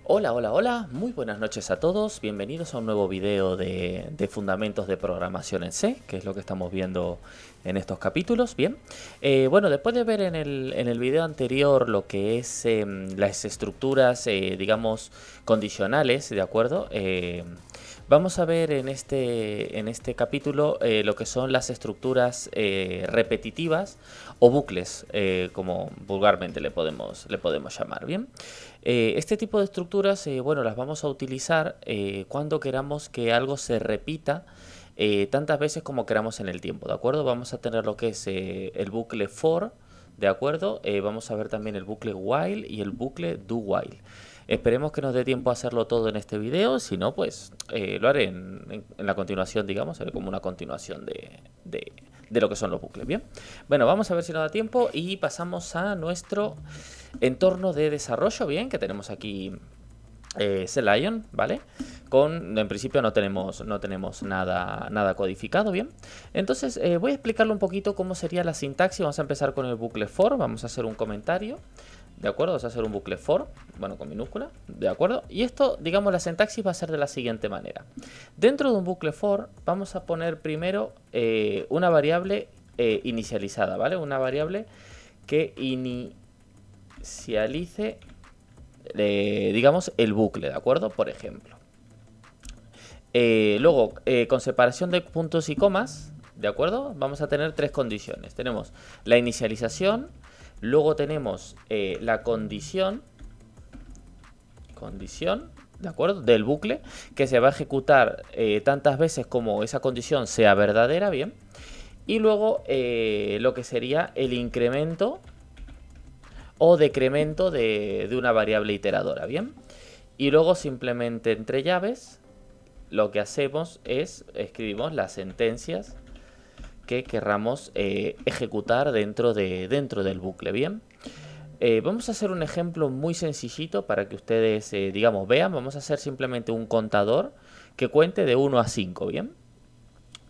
Hola, hola, hola, muy buenas noches a todos, bienvenidos a un nuevo video de fundamentos de programación en C, que es lo que estamos viendo en estos capítulos, bien. Bueno, después de ver en el video anterior lo que es las estructuras, digamos, condicionales, ¿de acuerdo? Vamos a ver en este capítulo lo que son las estructuras repetitivas o bucles, como vulgarmente le podemos llamar, ¿bien? Este tipo de estructuras, bueno, las vamos a utilizar cuando queramos que algo se repita tantas veces como queramos en el tiempo, ¿de acuerdo? Vamos a tener lo que es el bucle for, ¿de acuerdo? Vamos a ver también el bucle while y el bucle do while. Esperemos que nos dé tiempo a hacerlo todo en este video, si no, pues lo haré en la continuación, digamos, haré como una continuación de lo que son los bucles, ¿bien? Bueno, vamos a ver si nos da tiempo y pasamos a nuestro entorno de desarrollo, bien, que tenemos aquí CLion, ¿vale? En principio no tenemos nada codificado, bien. Entonces voy a explicarle un poquito cómo sería la sintaxis. Vamos a empezar con el bucle for, vamos a hacer un comentario, ¿de acuerdo? Vamos a hacer un bucle for, bueno, con minúscula, ¿de acuerdo? Y esto, digamos, la sintaxis va a ser de la siguiente manera. Dentro de un bucle for vamos a poner primero una variable inicializada, ¿vale? Una variable que inicialice, digamos, el bucle, ¿de acuerdo? Por ejemplo. Luego, con separación de puntos y comas, ¿de acuerdo? Vamos a tener tres condiciones. Tenemos la inicialización, luego tenemos la condición, ¿de acuerdo? Del bucle, que se va a ejecutar tantas veces como esa condición sea verdadera, ¿bien? Y luego lo que sería el incremento o decremento de una variable iteradora, ¿bien? Y luego simplemente entre llaves lo que hacemos es escribimos las sentencias que querramos ejecutar dentro del bucle, ¿bien? Vamos a hacer un ejemplo muy sencillito para que ustedes, digamos, vean. Vamos a hacer simplemente un contador que cuente de 1 a 5, ¿bien?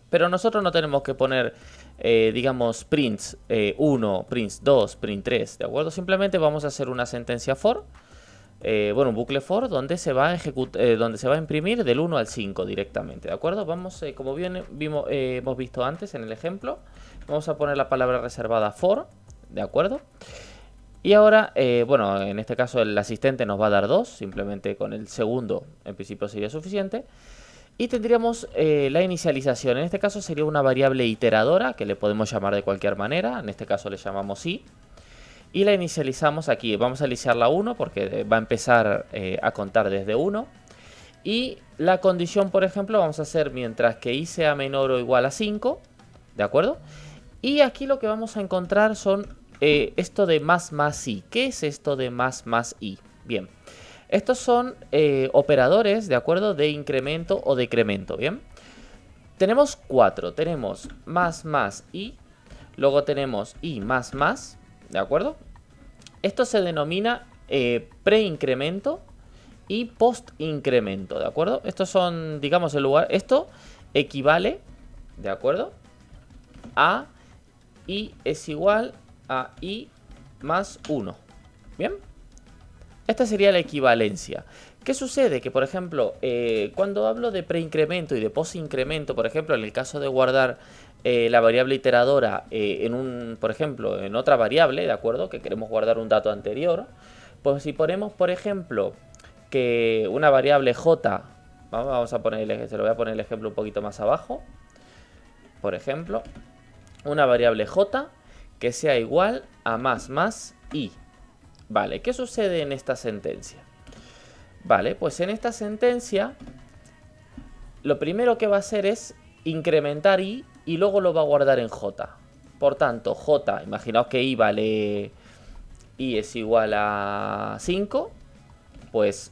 Pero nosotros no tenemos que poner, digamos, prints 1, prints 2, print 3, ¿de acuerdo? Simplemente vamos a hacer una sentencia for, bueno, un bucle for donde se va a imprimir del 1 al 5 directamente, ¿de acuerdo? Vamos, como bien hemos visto antes en el ejemplo, vamos a poner la palabra reservada for, ¿de acuerdo? Y ahora, bueno, en este caso el asistente nos va a dar 2, simplemente con el segundo en principio sería suficiente. Y tendríamos la inicialización. En este caso sería una variable iteradora que le podemos llamar de cualquier manera. En este caso le llamamos i. Y la inicializamos aquí. Vamos a iniciarla 1 porque va a empezar a contar desde 1. Y la condición, por ejemplo, vamos a hacer mientras que i sea menor o igual a 5. ¿De acuerdo? Y aquí lo que vamos a encontrar son esto de más i. ¿Qué es esto de más i? Bien. Estos son operadores, ¿de acuerdo? De incremento o decremento, ¿bien? Tenemos 4. Tenemos más i. Luego tenemos i más, ¿de acuerdo? Esto se denomina preincremento y postincremento, ¿de acuerdo? Estos son, digamos, el lugar. Esto equivale, ¿de acuerdo? A i es igual a i más 1. ¿Bien? Esta sería la equivalencia. ¿Qué sucede? Que, por ejemplo, cuando hablo de preincremento y de postincremento, por ejemplo, en el caso de guardar la variable iteradora por ejemplo, en otra variable, ¿de acuerdo? Que queremos guardar un dato anterior, pues si ponemos, por ejemplo, que una variable j, vamos a poner, se lo voy a poner el ejemplo un poquito más abajo, por ejemplo, una variable j que sea igual a más i. Vale, ¿qué sucede en esta sentencia? Vale, pues en esta sentencia lo primero que va a hacer es incrementar i y luego lo va a guardar en j. Por tanto, j, imaginaos que i es igual a 5, pues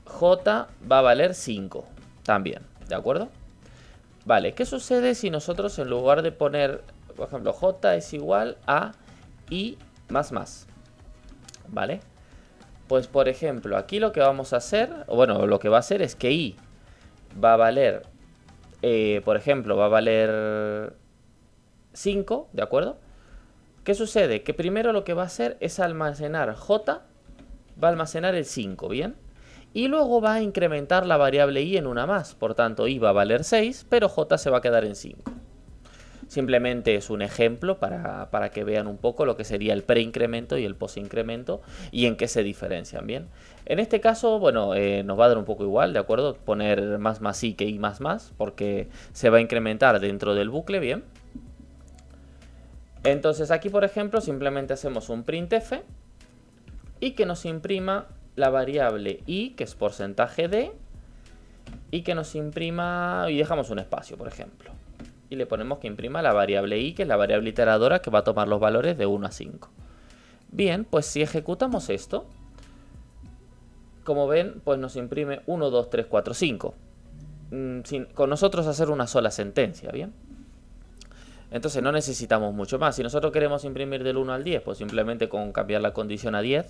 j va a valer 5 también, ¿de acuerdo? Vale, ¿qué sucede si nosotros en lugar de poner, por ejemplo, j es igual a i más? ¿Vale? Pues por ejemplo, aquí lo que vamos a hacer, o bueno, lo que va a hacer es que i va a valer, por ejemplo, va a valer 5, ¿de acuerdo? ¿Qué sucede? Que primero lo que va a hacer es almacenar j, va a almacenar el 5, ¿bien? Y luego va a incrementar la variable i en una más. Por tanto, i va a valer 6, pero j se va a quedar en 5. Simplemente es un ejemplo para que vean un poco lo que sería el preincremento y el posincremento y en qué se diferencian, ¿bien? En este caso, bueno, nos va a dar un poco igual, ¿de acuerdo? Poner más i que i más, porque se va a incrementar dentro del bucle, ¿bien? Entonces aquí, por ejemplo, simplemente hacemos un printf y que nos imprima la variable i, que es porcentaje de, y que nos imprima, y dejamos un espacio, por ejemplo. Y le ponemos que imprima la variable i, que es la variable iteradora que va a tomar los valores de 1 a 5. Bien, pues si ejecutamos esto, como ven, pues nos imprime 1, 2, 3, 4, 5. Sin con nosotros hacer una sola sentencia, ¿bien? Entonces no necesitamos mucho más. Si nosotros queremos imprimir del 1 al 10, pues simplemente con cambiar la condición a 10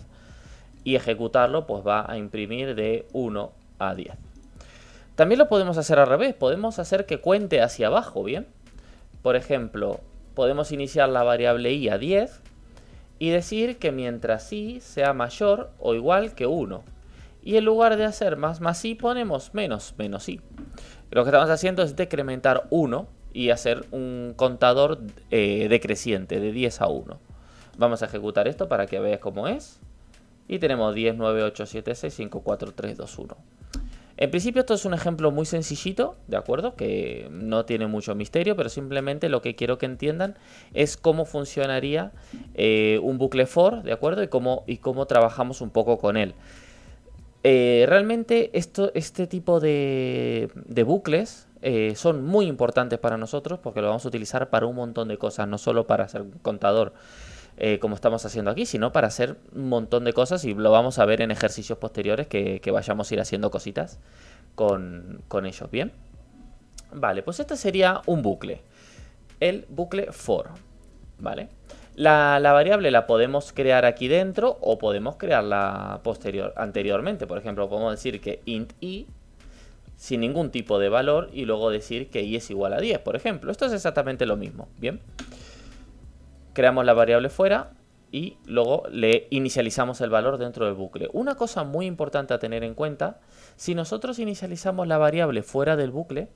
y ejecutarlo, pues va a imprimir de 1 a 10. También lo podemos hacer al revés, podemos hacer que cuente hacia abajo, ¿bien? Por ejemplo, podemos iniciar la variable i a 10 y decir que mientras i sea mayor o igual que 1. Y en lugar de hacer más i, ponemos menos i. Lo que estamos haciendo es decrementar 1 y hacer un contador decreciente de 10 a 1. Vamos a ejecutar esto para que veas cómo es. Y tenemos 10, 9, 8, 7, 6, 5, 4, 3, 2, 1. En principio esto es un ejemplo muy sencillito, ¿de acuerdo? Que no tiene mucho misterio, pero simplemente lo que quiero que entiendan es cómo funcionaría un bucle for, ¿de acuerdo? Y cómo trabajamos un poco con él. Realmente este tipo de bucles son muy importantes para nosotros porque lo vamos a utilizar para un montón de cosas, no solo para hacer un contador como estamos haciendo aquí, sino para hacer un montón de cosas y lo vamos a ver en ejercicios posteriores que vayamos a ir haciendo cositas con ellos, ¿bien? Vale, pues este sería un bucle, el bucle for, ¿vale? La variable la podemos crear aquí dentro o podemos crearla anteriormente. Por ejemplo, podemos decir que int i sin ningún tipo de valor y luego decir que i es igual a 10, por ejemplo. Esto es exactamente lo mismo, ¿bien? Creamos la variable fuera y luego le inicializamos el valor dentro del bucle. Una cosa muy importante a tener en cuenta, si nosotros inicializamos la variable fuera del bucle,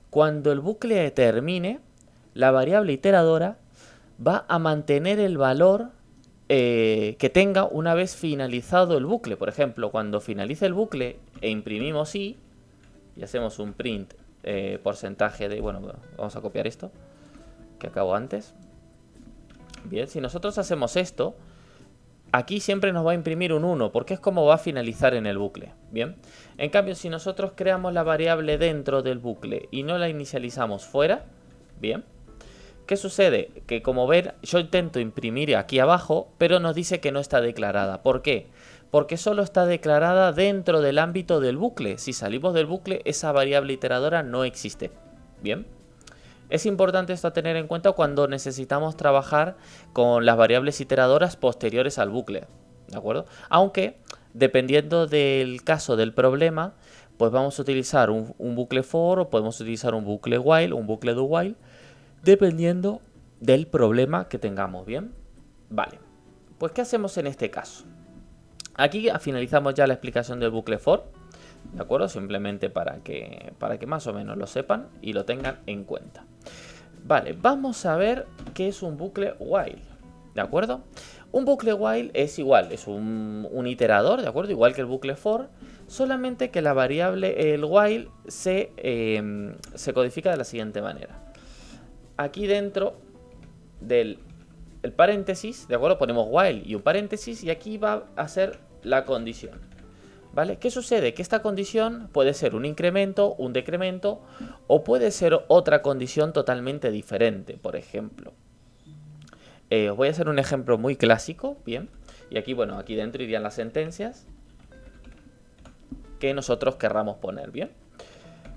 cuando el bucle termine, la variable iteradora va a mantener el valor que tenga una vez finalizado el bucle. Por ejemplo, cuando finalice el bucle e imprimimos i y hacemos un print porcentaje de... Bueno, vamos a copiar esto que acabo antes. Bien, si nosotros hacemos esto, aquí siempre nos va a imprimir un 1, porque es como va a finalizar en el bucle. Bien, en cambio, si nosotros creamos la variable dentro del bucle y no la inicializamos fuera, bien, ¿qué sucede? Que como ven, yo intento imprimir aquí abajo, pero nos dice que no está declarada. ¿Por qué? Porque solo está declarada dentro del ámbito del bucle. Si salimos del bucle, esa variable iteradora no existe. Bien. Es importante esto a tener en cuenta cuando necesitamos trabajar con las variables iteradoras posteriores al bucle, ¿de acuerdo? Aunque, dependiendo del caso del problema, pues vamos a utilizar un bucle for o podemos utilizar un bucle while, un bucle do while, dependiendo del problema que tengamos, ¿bien? Vale, pues ¿qué hacemos en este caso? Aquí finalizamos ya la explicación del bucle for, ¿de acuerdo? Simplemente para que más o menos lo sepan y lo tengan en cuenta. Vale, vamos a ver qué es un bucle while, ¿de acuerdo? Un bucle while es igual, es un iterador, ¿de acuerdo? Igual que el bucle for, solamente que la variable, el while, se codifica de la siguiente manera. Aquí dentro del paréntesis, ¿de acuerdo? Ponemos while y un paréntesis y aquí va a ser la condición. ¿Vale? ¿Qué sucede? Que esta condición puede ser un incremento, un decremento o puede ser otra condición totalmente diferente, por ejemplo. Os voy a hacer un ejemplo muy clásico, ¿bien? Y aquí, bueno, aquí dentro irían las sentencias que nosotros querramos poner, ¿bien?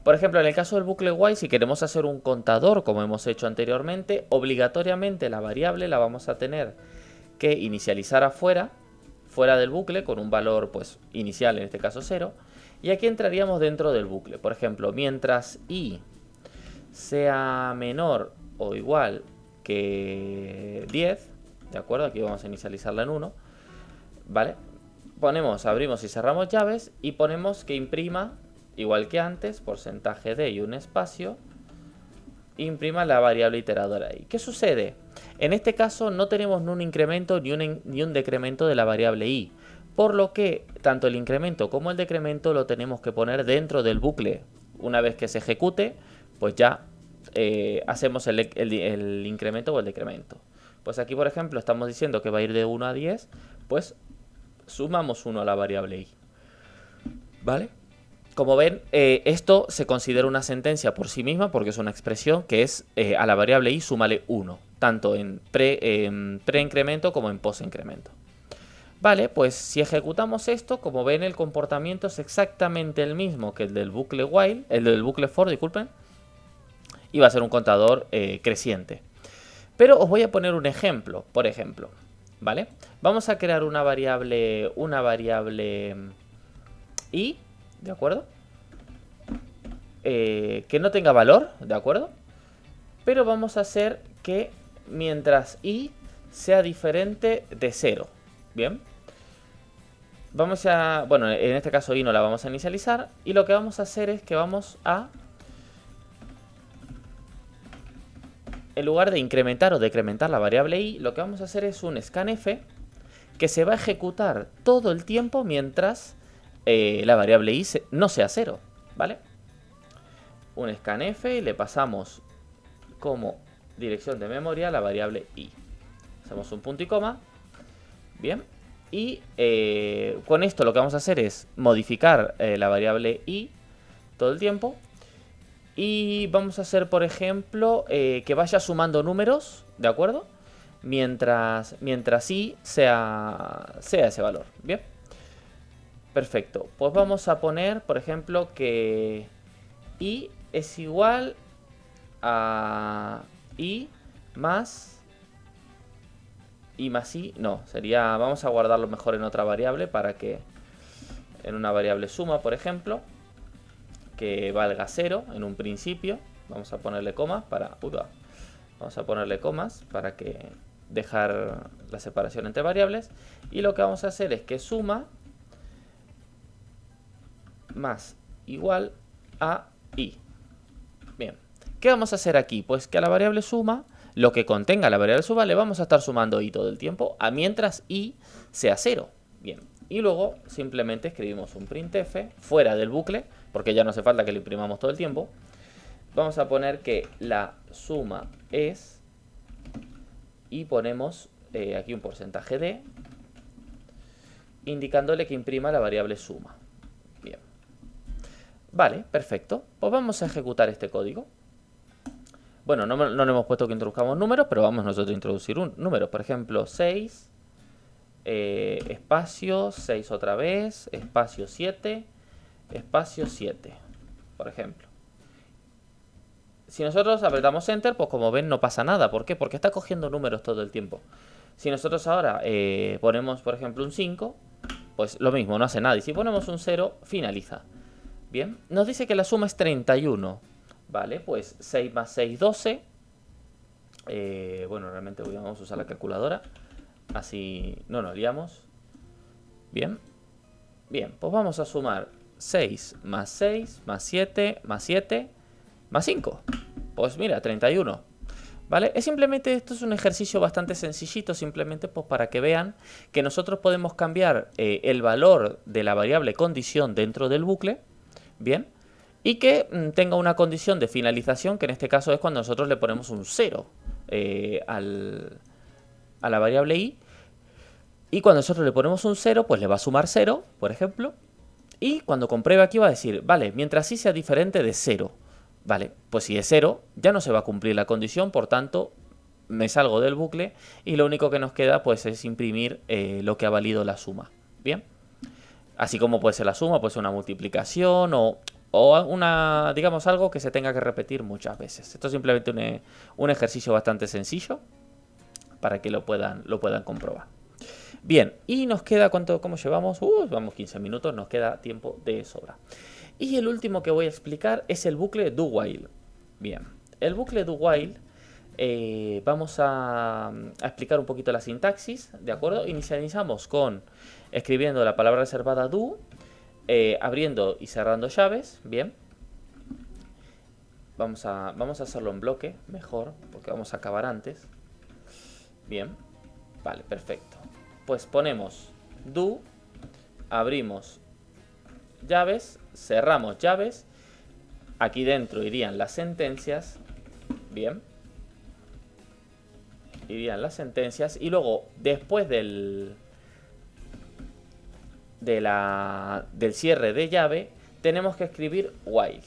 Por ejemplo, en el caso del bucle while, si queremos hacer un contador, como hemos hecho anteriormente, obligatoriamente la variable la vamos a tener que inicializar afuera, fuera del bucle, con un valor pues inicial, en este caso 0, y aquí entraríamos dentro del bucle. Por ejemplo, mientras i sea menor o igual que 10, ¿de acuerdo? Aquí vamos a inicializarla en 1, ¿vale? ponemos, abrimos y cerramos llaves y ponemos que imprima, igual que antes, porcentaje de y un espacio, imprima la variable iteradora i. ¿Qué sucede? En este caso no tenemos ni un incremento ni un decremento de la variable i, por lo que tanto el incremento como el decremento lo tenemos que poner dentro del bucle. Una vez que se ejecute, pues ya hacemos el incremento o el decremento. Pues aquí, por ejemplo, estamos diciendo que va a ir de 1 a 10, pues sumamos 1 a la variable i. ¿Vale? Como ven, esto se considera una sentencia por sí misma porque es una expresión que es a la variable i súmale 1, tanto en pre-incremento como en post-incremento. Vale, pues si ejecutamos esto, como ven, el comportamiento es exactamente el mismo que el del bucle while, el del bucle for, disculpen, y va a ser un contador creciente. Pero os voy a poner un ejemplo, por ejemplo, ¿vale? Vamos a crear una variable i, ¿de acuerdo? Que no tenga valor, ¿de acuerdo? Pero vamos a hacer que mientras i sea diferente de 0, ¿bien? Vamos a, bueno, en este caso i no la vamos a inicializar y lo que vamos a hacer es que vamos a, en lugar de incrementar o decrementar la variable i, lo que vamos a hacer es un scanf que se va a ejecutar todo el tiempo mientras la variable i no sea 0, ¿vale? Un scanf y le pasamos como dirección de memoria la variable i. Hacemos un punto y coma. Bien. Y con esto lo que vamos a hacer es modificar la variable i todo el tiempo. Y vamos a hacer, por ejemplo, que vaya sumando números, ¿de acuerdo? Mientras i sea ese valor. Bien. Perfecto. Pues vamos a poner, por ejemplo, que i es igual a i más i, no, sería, vamos a guardarlo mejor en otra variable para que, en una variable suma, por ejemplo, que valga 0 en un principio. Vamos a ponerle comas para, vamos a ponerle comas para que dejar la separación entre variables. Y lo que vamos a hacer es que suma más igual a i. Bien, ¿qué vamos a hacer aquí? Pues que a la variable suma, lo que contenga la variable suma, le vamos a estar sumando i todo el tiempo, a mientras i sea 0. Bien, y luego simplemente escribimos un printf fuera del bucle, porque ya no hace falta que lo imprimamos todo el tiempo. Vamos a poner que la suma es, y ponemos aquí un porcentaje de, indicándole que imprima la variable suma. Bien. Vale, perfecto. Pues vamos a ejecutar este código. Bueno, no le hemos puesto que introduzcamos números, pero vamos nosotros a introducir un número. Por ejemplo, 6, espacio, 6 otra vez, espacio 7, espacio 7, por ejemplo. Si nosotros apretamos Enter, pues como ven no pasa nada. ¿Por qué? Porque está cogiendo números todo el tiempo. Si nosotros ahora ponemos, por ejemplo, un 5, pues lo mismo, no hace nada. Y si ponemos un 0, finaliza. Bien, nos dice que la suma es 31. Vale, pues 6 más 6, 12. Bueno, realmente vamos a usar la calculadora. Así no nos liamos. Bien. Bien, pues vamos a sumar 6 más 6 más 7 más 7 más 5. Pues mira, 31. ¿Vale? Es simplemente, esto es un ejercicio bastante sencillito, simplemente pues para que vean que nosotros podemos cambiar el valor de la variable condición dentro del bucle. Bien. Y que tenga una condición de finalización, que en este caso es cuando nosotros le ponemos un 0 a la variable i. Y cuando nosotros le ponemos un 0, pues le va a sumar 0, por ejemplo. Y cuando compruebe aquí va a decir, vale, mientras i sea diferente de 0. Vale, pues si es 0, ya no se va a cumplir la condición, por tanto, me salgo del bucle y lo único que nos queda pues es imprimir lo que ha valido la suma. Bien. Así como puede ser la suma, puede ser una multiplicación o una, digamos, algo que se tenga que repetir muchas veces. Esto es simplemente un ejercicio bastante sencillo para que lo puedan comprobar. Bien, y nos queda, ¿cómo llevamos? Vamos 15 minutos, nos queda tiempo de sobra. Y el último que voy a explicar es el bucle do while. Bien, el bucle do while Vamos a explicar un poquito la sintaxis, ¿de acuerdo? Inicializamos con escribiendo la palabra reservada do, abriendo y cerrando llaves, bien. Vamos a hacerlo en bloque, mejor, porque vamos a acabar antes. Bien, vale, perfecto. Pues ponemos do, abrimos llaves, cerramos llaves. Aquí dentro irían las sentencias, bien. Irían las sentencias y luego, después del cierre de llave, tenemos que escribir while.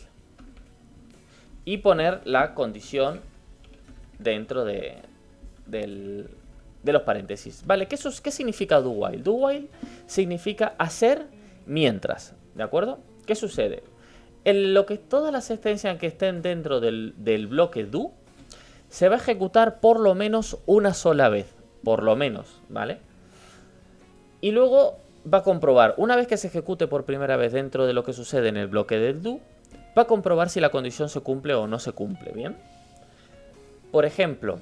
Y poner la condición dentro de los paréntesis. Vale, ¿qué significa do while? Do while significa hacer mientras, ¿de acuerdo? ¿Qué sucede? Todas las sentencias que estén dentro del bloque do se va a ejecutar por lo menos una sola vez, por lo menos, ¿vale? Y luego va a comprobar, una vez que se ejecute por primera vez dentro de lo que sucede en el bloque del do, va a comprobar si la condición se cumple o no se cumple, ¿bien? Por ejemplo,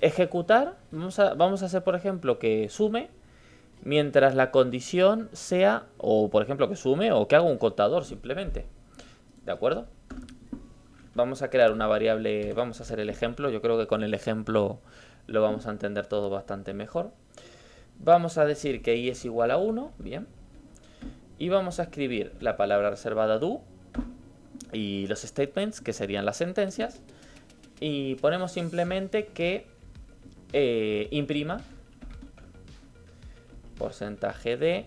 ejecutar, vamos a hacer por ejemplo que sume mientras la condición sea, o por ejemplo que sume o que haga un contador simplemente, ¿de acuerdo? Vamos a crear una variable, vamos a hacer el ejemplo, yo creo que con el ejemplo lo vamos a entender todo bastante mejor. Vamos a decir que i es igual a 1, bien. Y vamos a escribir la palabra reservada do y los statements, que serían las sentencias. Y ponemos simplemente que imprima porcentaje de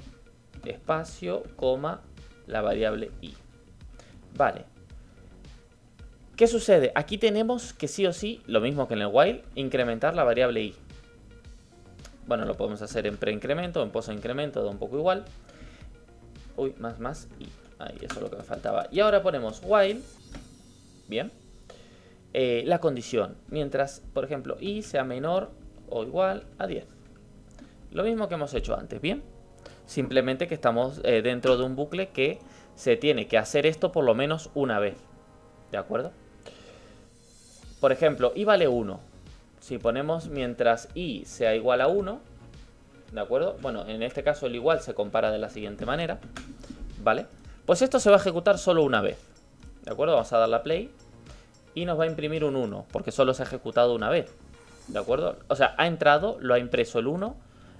espacio, coma, la variable i. Vale. ¿Qué sucede? Aquí tenemos que sí o sí, lo mismo que en el while, incrementar la variable i. Bueno, lo podemos hacer en preincremento, en postincremento, da un poco igual. Uy, más i. Ahí, eso es lo que me faltaba. Y ahora ponemos while, bien, la condición, mientras, por ejemplo, i sea menor o igual a 10. Lo mismo que hemos hecho antes, bien. Simplemente que estamos dentro de un bucle que se tiene que hacer esto por lo menos una vez. ¿De acuerdo? Por ejemplo, i vale 1. Si ponemos mientras i sea igual a 1, ¿de acuerdo? Bueno, en este caso el igual se compara de la siguiente manera, ¿vale? Pues esto se va a ejecutar solo una vez, ¿de acuerdo? Vamos a darle a play y nos va a imprimir un 1, porque solo se ha ejecutado una vez, ¿de acuerdo? O sea, ha entrado, lo ha impreso el 1,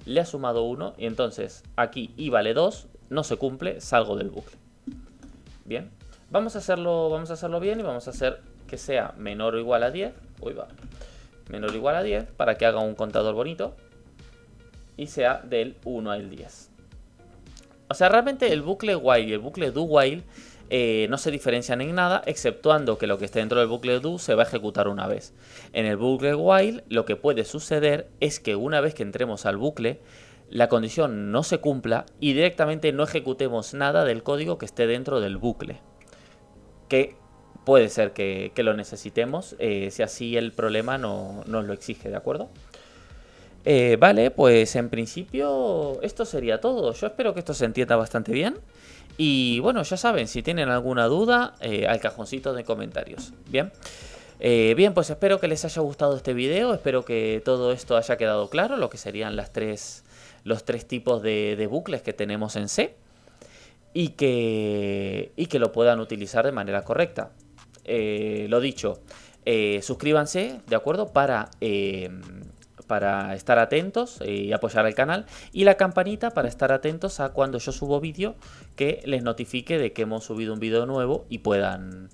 le ha sumado 1 y entonces aquí i vale 2, no se cumple, salgo del bucle. Bien, vamos a hacerlo bien y vamos a hacer que sea menor o igual a 10. Uy, va. Menor o igual a 10 para que haga un contador bonito y sea del 1 al 10. O sea, realmente el bucle while y el bucle do while no se diferencian en nada, exceptuando que lo que esté dentro del bucle do se va a ejecutar una vez. En el bucle while lo que puede suceder es que una vez que entremos al bucle, la condición no se cumpla y directamente no ejecutemos nada del código que esté dentro del bucle. Que puede ser que lo necesitemos si así el problema nos lo exige, ¿de acuerdo? Vale, pues en principio esto sería todo. Yo espero que esto se entienda bastante bien. Y bueno, ya saben, si tienen alguna duda, al cajoncito de comentarios. Bien. Bien, pues espero que les haya gustado este video. Espero que todo esto haya quedado claro, lo que serían los tres tipos de bucles que tenemos en C. Y que lo puedan utilizar de manera correcta. Lo dicho, suscríbanse, ¿de acuerdo? Para estar atentos y apoyar al canal, y la campanita para estar atentos a cuando yo subo vídeo, que les notifique de que hemos subido un vídeo nuevo y puedan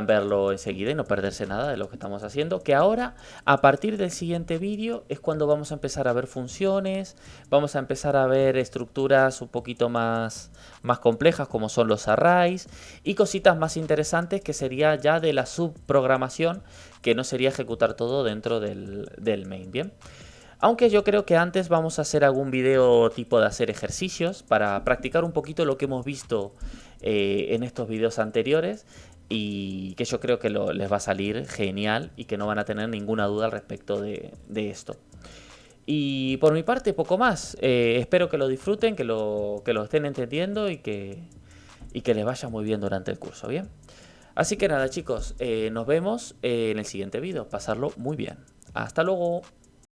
verlo enseguida y no perderse nada de lo que estamos haciendo. Que ahora, a partir del siguiente vídeo, es cuando vamos a empezar a ver funciones, vamos a empezar a ver estructuras un poquito más complejas, como son los arrays, y cositas más interesantes que sería ya de la subprogramación, que no sería ejecutar todo dentro del main, ¿bien? Aunque yo creo que antes vamos a hacer algún video tipo de hacer ejercicios para practicar un poquito lo que hemos visto en estos videos anteriores, y que yo creo que les va a salir genial y que no van a tener ninguna duda al respecto de esto. Y por mi parte, poco más. Espero que lo disfruten, que lo estén entendiendo y que les vaya muy bien durante el curso, ¿bien? Así que nada chicos, nos vemos en el siguiente vídeo. Pasarlo muy bien. Hasta luego.